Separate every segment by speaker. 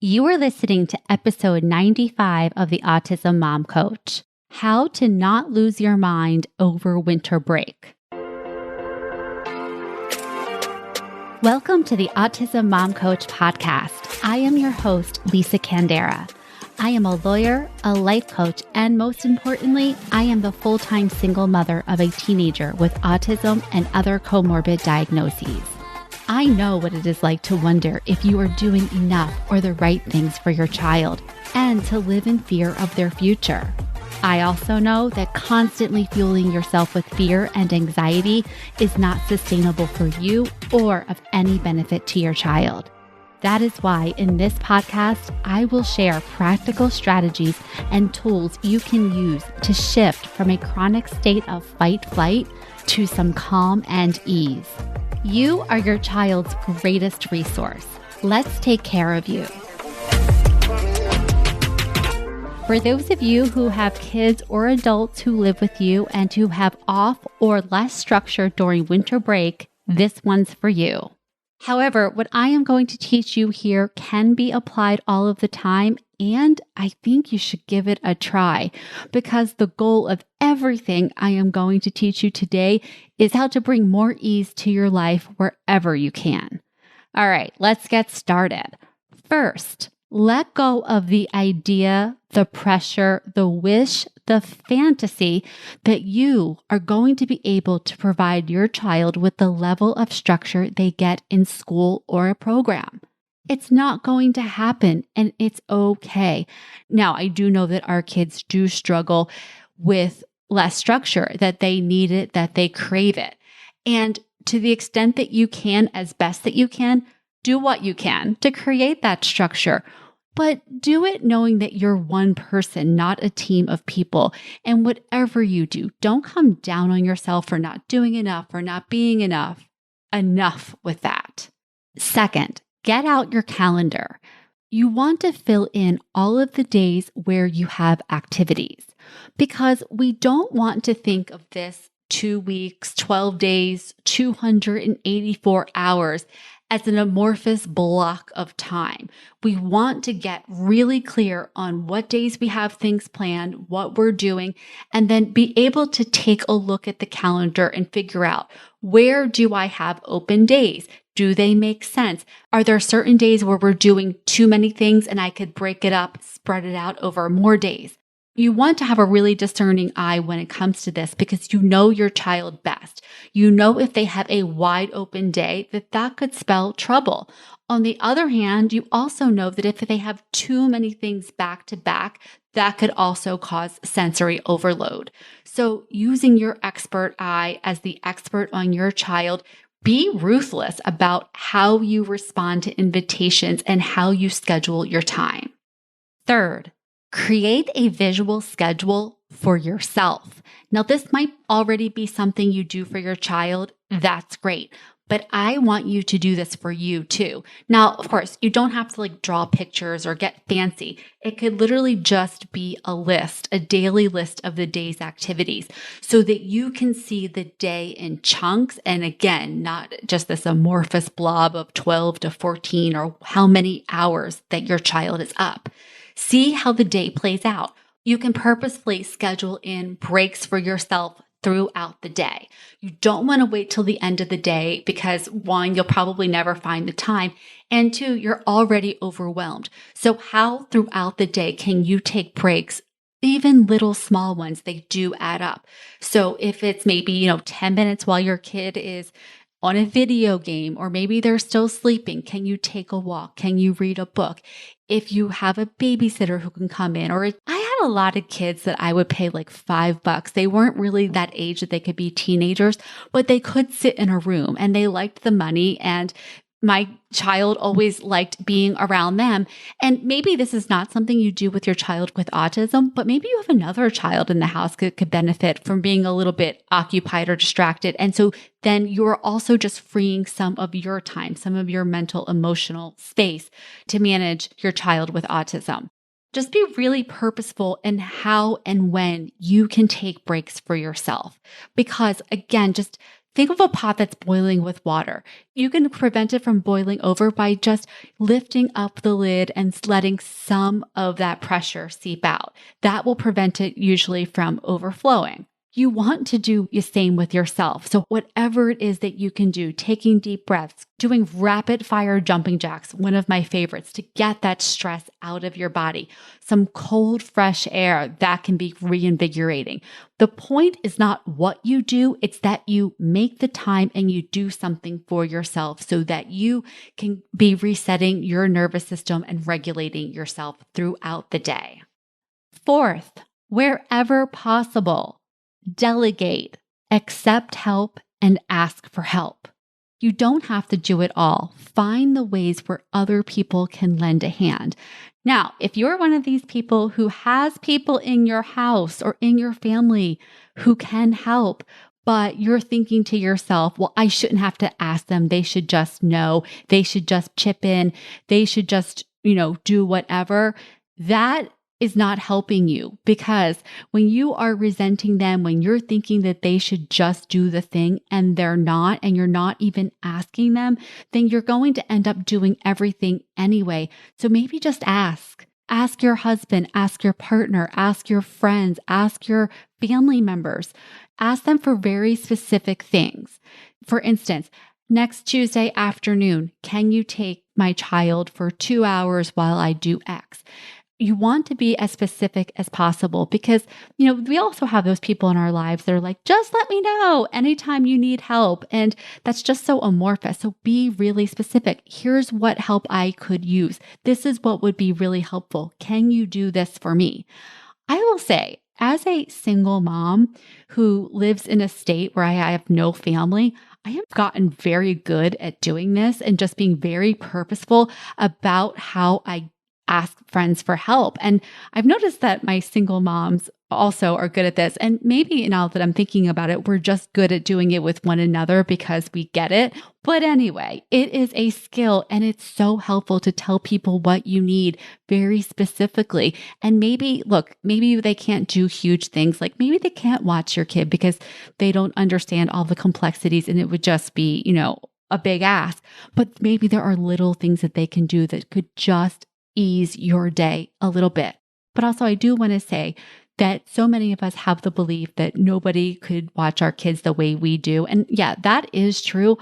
Speaker 1: You are listening to episode 95 of the Autism Mom Coach, How to Not Lose Your Mind Over Winter Break. Welcome to the Autism Mom Coach podcast. I am your host, Lisa Candera. I am a lawyer, a life coach, and most importantly, I am the full-time single mother of a teenager with autism and other comorbid diagnoses. I know what it is like to wonder if you are doing enough or the right things for your child and to live in fear of their future. I also know that constantly fueling yourself with fear and anxiety is not sustainable for you or of any benefit to your child. That is why in this podcast, I will share practical strategies and tools you can use to shift from a chronic state of fight-flight to some calm and ease. You are your child's greatest resource. Let's take care of you. For those of you who have kids or adults who live with you and who have off or less structure during winter break, this one's for you. However, what I am going to teach you here can be applied all of the time, and I think you should give it a try because the goal of everything I am going to teach you today is how to bring more ease to your life wherever you can. All right, let's get started. First, let go of the idea, the pressure, the wish, the fantasy that you are going to be able to provide your child with the level of structure they get in school or a program. It's not going to happen, and it's okay. Now, I do know that our kids do struggle with less structure, that they need it, that they crave it. And to the extent that you can, as best that you can, do what you can to create that structure. But do it knowing that you're one person, not a team of people. And whatever you do, don't come down on yourself for not doing enough or not being enough. Enough with that. Second, get out your calendar. You want to fill in all of the days where you have activities because we don't want to think of this 2 weeks, 12 days, 284 hours as an amorphous block of time. We want to get really clear on what days we have things planned, what we're doing, and then be able to take a look at the calendar and figure out, where do I have open days? Do they make sense? Are there certain days where we're doing too many things and I could break it up, spread it out over more days? You want to have a really discerning eye when it comes to this because you know your child best. You know if they have a wide open day that could spell trouble. On the other hand, you also know that if they have too many things back to back, that could also cause sensory overload. So using your expert eye as the expert on your child, be ruthless about how you respond to invitations and how you schedule your time. Third, create a visual schedule for yourself. Now, this might already be something you do for your child. That's great. But I want you to do this for you too. Now, of course, you don't have to draw pictures or get fancy. It could literally just be a list, a daily list of the day's activities so that you can see the day in chunks. And again, not just this amorphous blob of 12 to 14 or how many hours that your child is up. See how the day plays out. You can purposefully schedule in breaks for yourself throughout the day. You don't want to wait till the end of the day because one, you'll probably never find the time, and two, you're already overwhelmed. So how throughout the day can you take breaks? Even little small ones, they do add up. So if it's maybe, 10 minutes while your kid is on a video game, or maybe they're still sleeping, can you take a walk? Can you read a book? If you have a babysitter who can come in, or I had a lot of kids that I would pay $5. They weren't really that age that they could be teenagers, but they could sit in a room and they liked the money, and my child always liked being around them. And maybe this is not something you do with your child with autism, but maybe you have another child in the house that could benefit from being a little bit occupied or distracted. And so then you're also just freeing some of your time, some of your mental, emotional space to manage your child with autism. Just be really purposeful in how and when you can take breaks for yourself. Because again, just Think of a pot that's boiling with water. You can prevent it from boiling over by just lifting up the lid and letting some of that pressure seep out. That will prevent it usually from overflowing. You want to do the same with yourself. So whatever it is that you can do, taking deep breaths, doing rapid fire jumping jacks, one of my favorites, to get that stress out of your body. Some cold, fresh air, that can be reinvigorating. The point is not what you do, it's that you make the time and you do something for yourself so that you can be resetting your nervous system and regulating yourself throughout the day. Fourth, wherever possible, delegate, accept help, and ask for help. You don't have to do it all. Find the ways where other people can lend a hand. Now, if you're one of these people who has people in your house or in your family who can help, but you're thinking to yourself, well, I shouldn't have to ask them. They should just know. They should just chip in. They should just, do whatever. That is not helping you, because when you are resenting them, when you're thinking that they should just do the thing and they're not, and you're not even asking them, then you're going to end up doing everything anyway. So maybe just ask. Ask your husband, ask your partner, ask your friends, ask your family members. Ask them for very specific things. For instance, next Tuesday afternoon, can you take my child for 2 hours while I do X? You want to be as specific as possible because, we also have those people in our lives that are like, just let me know anytime you need help. And that's just so amorphous. So be really specific. Here's what help I could use. This is what would be really helpful. Can you do this for me? I will say, as a single mom who lives in a state where I have no family, I have gotten very good at doing this and just being very purposeful about how I ask friends for help. And I've noticed that my single moms also are good at this. And maybe now that I'm thinking about it, we're just good at doing it with one another because we get it. But anyway, it is a skill and it's so helpful to tell people what you need very specifically. And maybe they can't do huge things. Like maybe they can't watch your kid because they don't understand all the complexities and it would just be, a big ask. But maybe there are little things that they can do that could just ease your day a little bit. But also, I do want to say that so many of us have the belief that nobody could watch our kids the way we do. And yeah, that is true,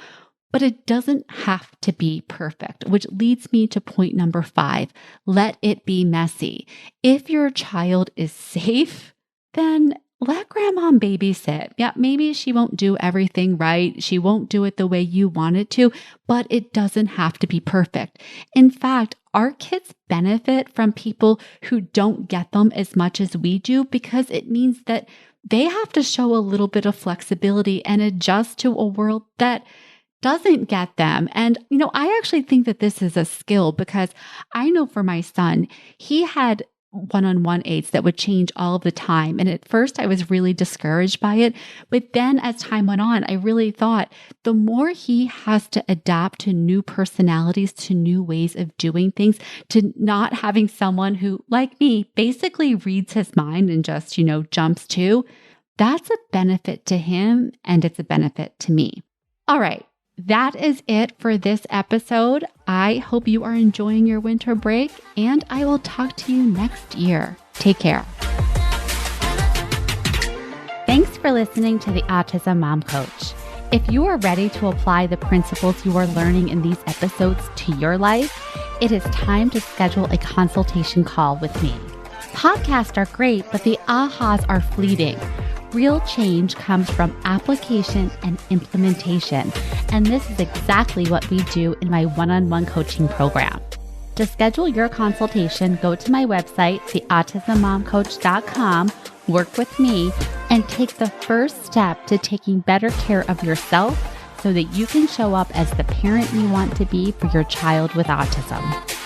Speaker 1: but it doesn't have to be perfect, which leads me to point number 5. Let it be messy. If your child is safe, then let grandma babysit. Yeah, maybe she won't do everything right. She won't do it the way you want it to, but it doesn't have to be perfect. In fact, our kids benefit from people who don't get them as much as we do because it means that they have to show a little bit of flexibility and adjust to a world that doesn't get them. And, I actually think that this is a skill because I know for my son, he had one-on-one aids that would change all the time. And at first I was really discouraged by it. But then as time went on, I really thought the more he has to adapt to new personalities, to new ways of doing things, to not having someone who, like me, basically reads his mind and just, jumps to, that's a benefit to him and it's a benefit to me. All right. That is it for this episode. I hope you are enjoying your winter break, and I will talk to you next year. Take care. Thanks for listening to the Autism Mom Coach. If you are ready to apply the principles you are learning in these episodes to your life, it is time to schedule a consultation call with me. Podcasts are great, but the ahas are fleeting. Real change comes from application and implementation, and this is exactly what we do in my one-on-one coaching program. To schedule your consultation, go to my website, theautismmomcoach.com, work with me, and take the first step to taking better care of yourself so that you can show up as the parent you want to be for your child with autism.